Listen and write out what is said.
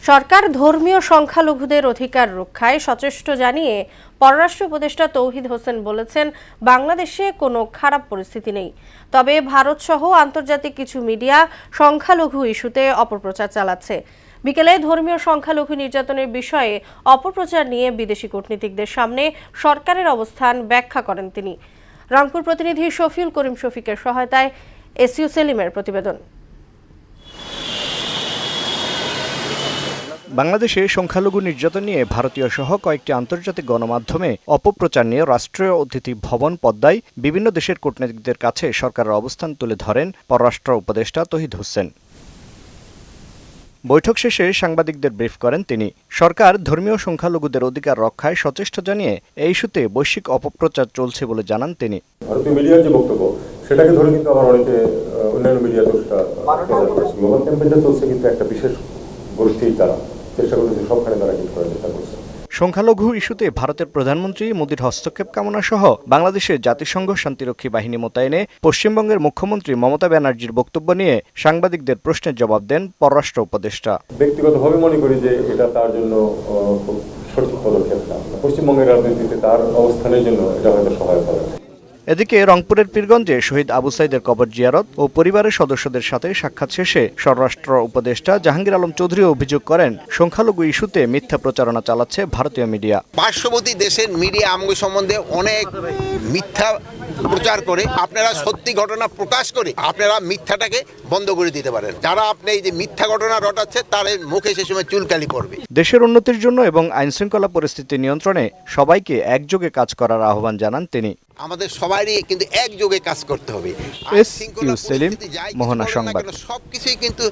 সরকার ধর্মীয় সংখ্যালঘুদের অধিকার রক্ষায় সচেষ্ট জানিয়ে পররাষ্ট্র উপদেষ্টা তৌহিদ হোসেন বলেছেন, বাংলাদেশে কোনো খারাপ পরিস্থিতি নেই, তবে ভারত সহ আন্তর্জাতিক কিছু মিডিয়া সংখ্যালঘু ইস্যুতে অপপ্রচার চালাচ্ছে। বিকেলে ধর্মীয় সংখ্যালঘু নির্যাতনের বিষয়ে অপপ্রচার নিয়ে বিদেশি কূটনীতিকদের সামনে সরকারের অবস্থান ব্যাখ্যা করেন তিনি। রংপুর প্রতিনিধি শফিউল করিম শফিকের সহায়তায় এসইউ সেলিমের প্রতিবেদন। বাংলাদেশে সংখ্যালঘু নির্যাতন নিয়ে ভারতীয় সহ কয়েকটি আন্তর্জাতিক গণমাধ্যমে অপপ্রচার নিয়ে রাষ্ট্রীয় অতিথি ভবন পদ্মায় বিভিন্ন দেশের কূটনীতিকদের কাছে সরকারের অবস্থান তুলে ধরেন পররাষ্ট্র উপদেষ্টা তৌহিদ হোসেন। বৈঠক শেষে সাংবাদিকদের ব্রিফ করেন তিনি। সরকার ধর্মীয় সংখ্যালঘুদের অধিকার রক্ষায় সচেষ্ট জানিয়ে এই ইস্যুতে বৈশ্বিক অপপ্রচার চলছে বলে জানান তিনি। ভারতীয় মিডিয়ার যে বক্তব্য সেটাকে ধরে কিন্তু আবার অনেকে অন্যান্য মিডিয়াতে সেটা প্রচার করছে। গ্লোবাল ক্যাম্পেইনটা চলছে কিন্তু একটা বিশেষ গোষ্ঠী তারা চেষ্টা করতেছে সবখানে তারা কিন্তু করার চেষ্টা করছে। সংখ্যালঘু ইস্যুতে ভারতের প্রধানমন্ত্রী মোদির হস্তক্ষেপ কামনা সহ বাংলাদেশে জাতিসংঘ শান্তিরক্ষী বাহিনী মোতায়েনে পশ্চিমবঙ্গের মুখ্যমন্ত্রী মমতা ব্যানার্জির বক্তব্য নিয়ে সাংবাদিকদের প্রশ্নের জবাব দেন পররাষ্ট্র উপদেষ্টা। ব্যক্তিগতভাবে মনে করি যে এটা তার জন্য খুব সঠিক পদক্ষেপ না। পশ্চিমবঙ্গের রাজনীতিতে তার অবস্থানের জন্য এটা হয়তো সহায়ক হবে। এদিকে রংপুরের পীরগঞ্জে শহীদ আবু সাইদের কবর জিয়ারত ও পরিবারের সদস্যদের সাথে সাক্ষাৎ শেষে স্বরাষ্ট্র উপদেষ্টা জাহাঙ্গীর আলম চৌধুরী অভিযোগ করেন, সংখ্যালঘু ইস্যুতে মিথ্যা প্রচারণা চালাচ্ছে ভারতীয় মিডিয়া। পার্শ্ববর্তী দেশের মিডিয়া আমগো সম্বন্ধে অনেক মিথ্যা প্রচার করে, আপনারা সত্যি ঘটনা প্রকাশ করে আপনারা মিথ্যাটাকে বন্ধ করে দিতে পারেন। যারা আপনি এই যে মিথ্যা ঘটনা রটাচ্ছে তাদের মুখে সে সময় চুলকালি পড়বে। দেশের উন্নতির জন্য এবং আইনশৃঙ্খলা পরিস্থিতি নিয়ন্ত্রণে সবাইকে একযোগে কাজ করার আহ্বান জানান তিনি। আমাদের সবারই কিন্তু একযোগে কাজ করতে হবে। এসইউ সেলিম, মোহনা সংবাদ। সবকিছুই কিন্তু